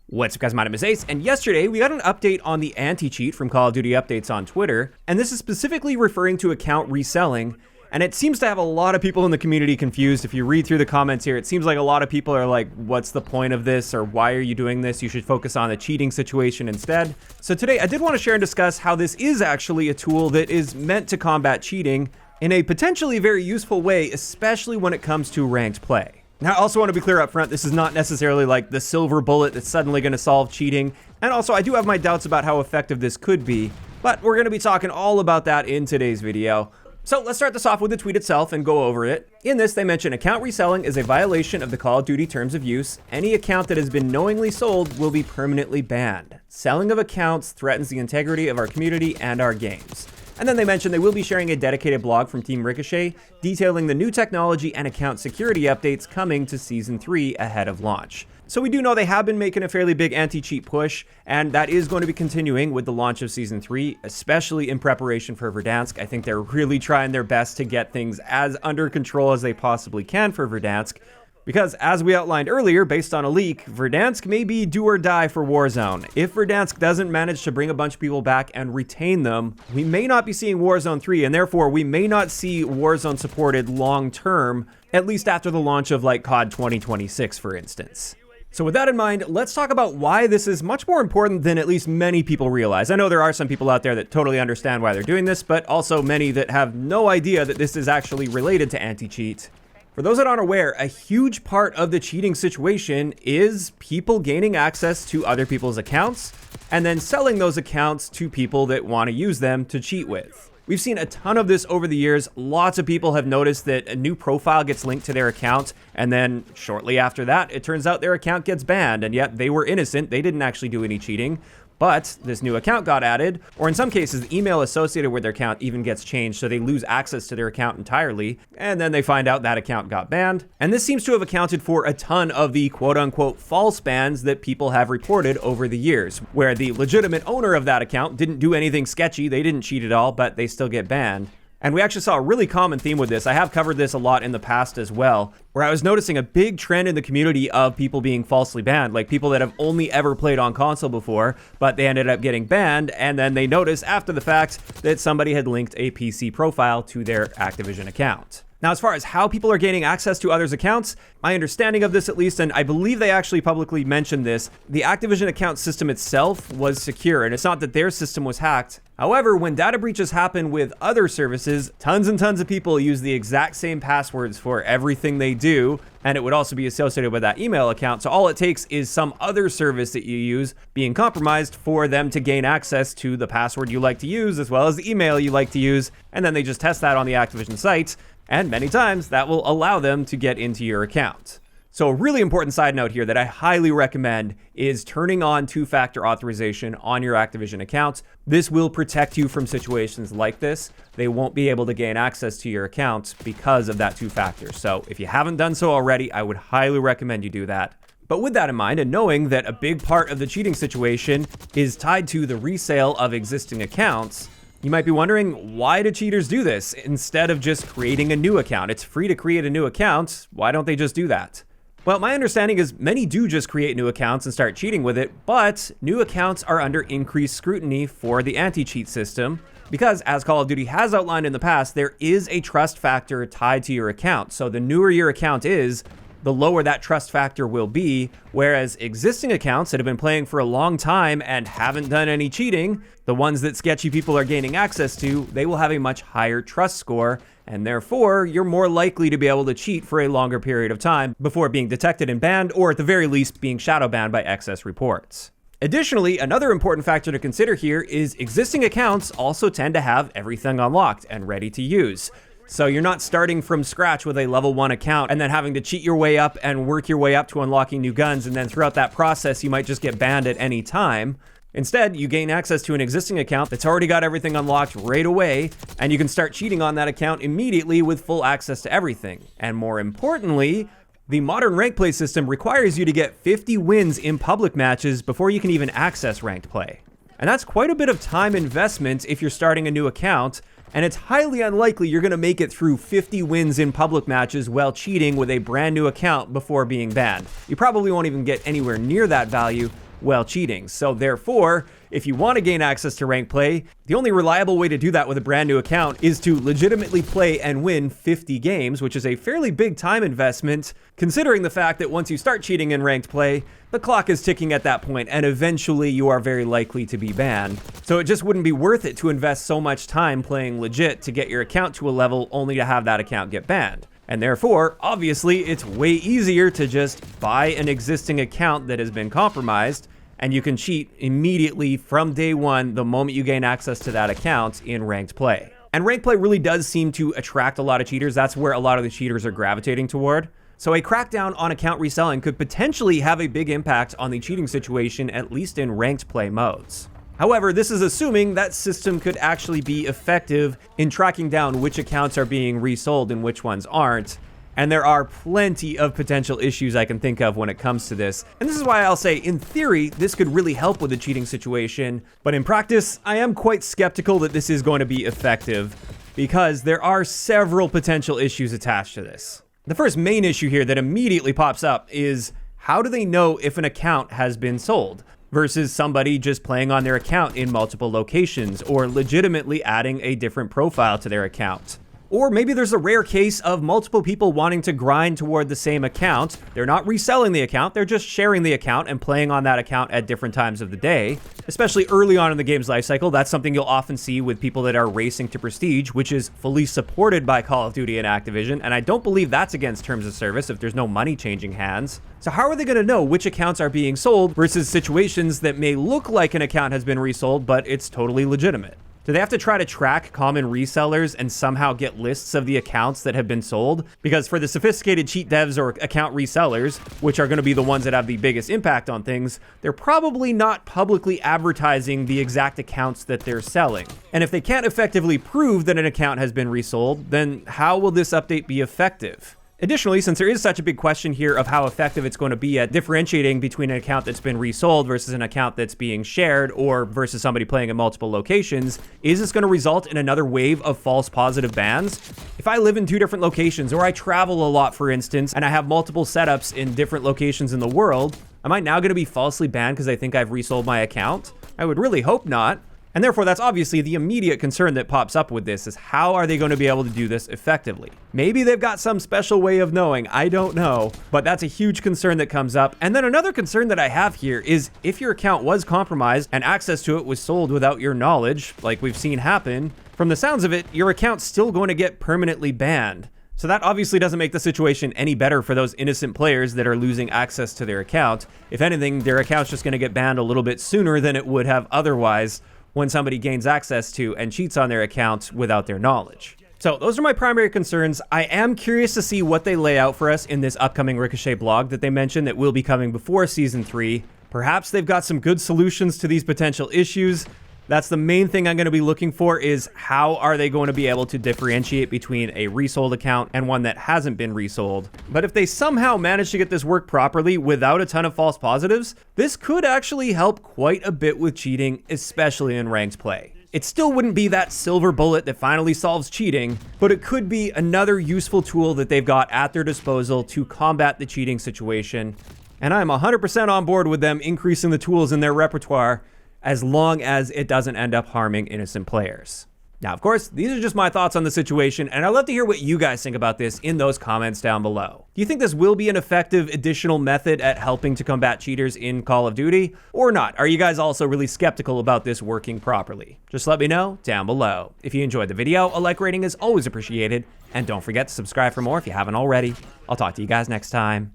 What's up guys, my name is Ace, and yesterday we got an update on the anti-cheat from Call of Duty Updates on Twitter, and this is specifically referring to account reselling, and it seems to have a lot of people in the community confused. If you read through the comments here, it seems like a lot of people are like, what's the point of this, or why are you doing this? You should focus on the cheating situation instead. So today I did want to share and discuss how this is actually a tool that is meant to combat cheating in a potentially very useful way, especially when it comes to ranked play. Now, I also want to be clear up front, this is not necessarily like the silver bullet that's suddenly going to solve cheating. And also, I do have my doubts about how effective this could be, but we're going to be talking all about that in today's video. So let's start this off with the tweet itself and go over it. In this, they mention account reselling is a violation of the Call of Duty terms of use. Any account that has been knowingly sold will be permanently banned. Selling of accounts threatens the integrity of our community and our games. And then they mentioned they will be sharing a dedicated blog from Team Ricochet detailing the new technology and account security updates coming to Season 3 ahead of launch. So we do know they have been making a fairly big anti-cheat push, and that is going to be continuing with the launch of Season 3, especially in preparation for Verdansk. I think they're really trying their best to get things as under control as they possibly can for Verdansk. Because, as we outlined earlier, based on a leak, Verdansk may be do or die for Warzone. If Verdansk doesn't manage to bring a bunch of people back and retain them, we may not be seeing Warzone 3, and therefore we may not see Warzone supported long term, at least after the launch of like COD 2026, for instance. So with that in mind, let's talk about why this is much more important than at least many people realize. I know there are some people out there that totally understand why they're doing this, but also many that have no idea that this is actually related to anti-cheat. For those that aren't aware, a huge part of the cheating situation is people gaining access to other people's accounts and then selling those accounts to people that want to use them to cheat with. We've seen a ton of this over the years. Lots of people have noticed that a new profile gets linked to their account, and then shortly after that, it turns out their account gets banned, and yet they were innocent. They didn't actually do any cheating. But this new account got added, or in some cases, the email associated with their account even gets changed, so they lose access to their account entirely, and then they find out that account got banned. And this seems to have accounted for a ton of the quote-unquote false bans that people have reported over the years, where the legitimate owner of that account didn't do anything sketchy, they didn't cheat at all, but they still get banned. And we actually saw a really common theme with this. I have covered this a lot in the past as well, where I was noticing a big trend in the community of people being falsely banned, like people that have only ever played on console before, but they ended up getting banned, and then they noticed after the fact that somebody had linked a PC profile to their Activision account. Now, as far as how people are gaining access to others' accounts, my understanding of this at least, and I believe they actually publicly mentioned this, the Activision account system itself was secure, and it's not that their system was hacked. However, when data breaches happen with other services, tons and tons of people use the exact same passwords for everything they do, and it would also be associated with that email account. So all it takes is some other service that you use being compromised for them to gain access to the password you like to use, as well as the email you like to use, and then they just test that on the Activision site, and many times that will allow them to get into your account. So a really important side note here that I highly recommend is turning on two-factor authorization on your Activision account. This will protect you from situations like this. They won't be able to gain access to your account because of that two-factor. So if you haven't done so already, I would highly recommend you do that. But with that in mind, and knowing that a big part of the cheating situation is tied to the resale of existing accounts, you might be wondering, why do cheaters do this instead of just creating a new account? It's free to create a new account. Why don't they just do that? Well, my understanding is many do just create new accounts and start cheating with it, but new accounts are under increased scrutiny for the anti-cheat system because, as Call of Duty has outlined in the past, there is a trust factor tied to your account. So the newer your account is, the lower that trust factor will be, whereas existing accounts that have been playing for a long time and haven't done any cheating, the ones that sketchy people are gaining access to, they will have a much higher trust score, and therefore you're more likely to be able to cheat for a longer period of time before being detected and banned, or at the very least being shadow banned by excess reports. Additionally, another important factor to consider here is existing accounts also tend to have everything unlocked and ready to use. So you're not starting from scratch with a level 1 account and then having to cheat your way up and work your way up to unlocking new guns, and then throughout that process you might just get banned at any time. Instead, you gain access to an existing account that's already got everything unlocked right away, and you can start cheating on that account immediately with full access to everything. And more importantly, the modern rank play system requires you to get 50 wins in public matches before you can even access ranked play. And that's quite a bit of time investment if you're starting a new account, and it's highly unlikely you're going to make it through 50 wins in public matches while cheating with a brand new account before being banned. You probably won't even get anywhere near that value, while cheating. So therefore, if you want to gain access to ranked play, the only reliable way to do that with a brand new account is to legitimately play and win 50 games, which is a fairly big time investment, considering the fact that once you start cheating in ranked play, the clock is ticking at that point, and eventually you are very likely to be banned. So it just wouldn't be worth it to invest so much time playing legit to get your account to a level only to have that account get banned. And therefore, obviously, it's way easier to just buy an existing account that has been compromised, and you can cheat immediately from day one the moment you gain access to that account in ranked play. And ranked play really does seem to attract a lot of cheaters. That's where a lot of the cheaters are gravitating toward. So a crackdown on account reselling could potentially have a big impact on the cheating situation, at least in ranked play modes. However, this is assuming that system could actually be effective in tracking down which accounts are being resold and which ones aren't. And there are plenty of potential issues I can think of when it comes to this. And this is why I'll say, in theory, this could really help with the cheating situation. But in practice, I am quite skeptical that this is going to be effective because there are several potential issues attached to this. The first main issue here that immediately pops up is, how do they know if an account has been sold versus somebody just playing on their account in multiple locations or legitimately adding a different profile to their account? Or maybe there's a rare case of multiple people wanting to grind toward the same account. They're not reselling the account, they're just sharing the account and playing on that account at different times of the day. Especially early on in the game's lifecycle, that's something you'll often see with people that are racing to prestige, which is fully supported by Call of Duty and Activision, and I don't believe that's against terms of service if there's no money changing hands. So how are they going to know which accounts are being sold versus situations that may look like an account has been resold, but it's totally legitimate? Do they have to try to track common resellers and somehow get lists of the accounts that have been sold? Because for the sophisticated cheat devs or account resellers, which are going to be the ones that have the biggest impact on things, they're probably not publicly advertising the exact accounts that they're selling. And if they can't effectively prove that an account has been resold, then how will this update be effective? Additionally, since there is such a big question here of how effective it's going to be at differentiating between an account that's been resold versus an account that's being shared or versus somebody playing in multiple locations, is this going to result in another wave of false positive bans? If I live in 2 different locations, or I travel a lot, for instance, and I have multiple setups in different locations in the world, am I now going to be falsely banned because I think I've resold my account? I would really hope not. And therefore, that's obviously the immediate concern that pops up with this, is how are they going to be able to do this effectively? Maybe they've got some special way of knowing, I don't know, but that's a huge concern that comes up. And then another concern that I have here is, if your account was compromised and access to it was sold without your knowledge, like we've seen happen, from the sounds of it, your account's still going to get permanently banned. So that obviously doesn't make the situation any better for those innocent players that are losing access to their account. If anything, their account's just going to get banned a little bit sooner than it would have otherwise, when somebody gains access to and cheats on their account without their knowledge. So those are my primary concerns. I am curious to see what they lay out for us in this upcoming Ricochet blog that they mentioned that will be coming before Season 3. Perhaps they've got some good solutions to these potential issues. That's the main thing I'm going to be looking for, is how are they going to be able to differentiate between a resold account and one that hasn't been resold. But if they somehow manage to get this work properly without a ton of false positives, this could actually help quite a bit with cheating, especially in ranked play. It still wouldn't be that silver bullet that finally solves cheating, but it could be another useful tool that they've got at their disposal to combat the cheating situation. And I'm 100% on board with them increasing the tools in their repertoire, as long as it doesn't end up harming innocent players. Now, of course, these are just my thoughts on the situation, and I'd love to hear what you guys think about this in those comments down below. Do you think this will be an effective additional method at helping to combat cheaters in Call of Duty, or not? Are you guys also really skeptical about this working properly? Just let me know down below. If you enjoyed the video, a like rating is always appreciated, and don't forget to subscribe for more if you haven't already. I'll talk to you guys next time.